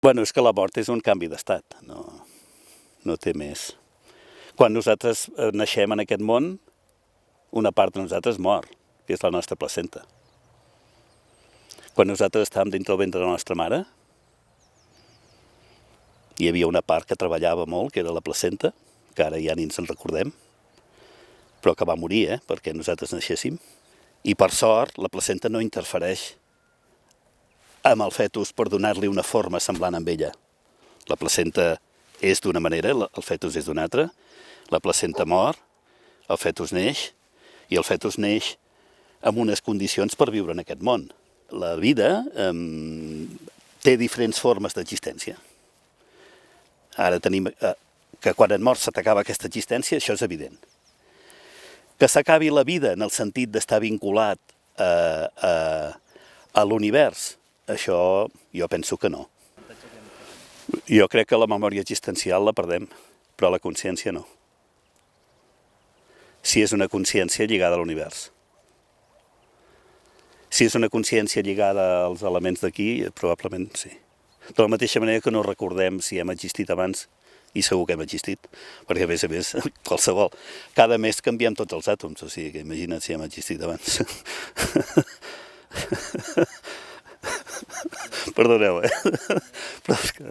Bueno, és que la mort és un canvi d'estat, no té més. Quan nosaltres naixem en aquest món, una part de nosaltres mor, que és la nostra placenta. Quan nosaltres estàvem dintre el ventre de la nostra mare, hi havia una part que treballava molt, que era la placenta, que ara ja ni ens en recordem, però que va morir, perquè nosaltres naixéssim. I per sort, la placenta no interfereix amb el fetus per donar-li una forma semblant amb ella. La placenta és d'una manera, el fetus és d'una altra, la placenta mor, el fetus neix, i el fetus neix amb unes condicions per viure en aquest món. La vida té diferents formes d'existència. Ara tenim que quan et mors se t'acaba aquesta existència, això és evident. Que s'acabi la vida en el sentit d'estar vinculat a l'univers, això jo penso que no. Jo crec que la memòria existencial la perdem, però la consciència no. Si és una consciència lligada a l'univers. Si és una consciència lligada als elements d'aquí, probablement sí. De la mateixa manera que no recordem si hem existit abans, i segur que hem existit, perquè a més, qualsevol, cada mes canviem tots els àtoms, o sigui que imagina't si hem existit abans. Perdoneu, però és que...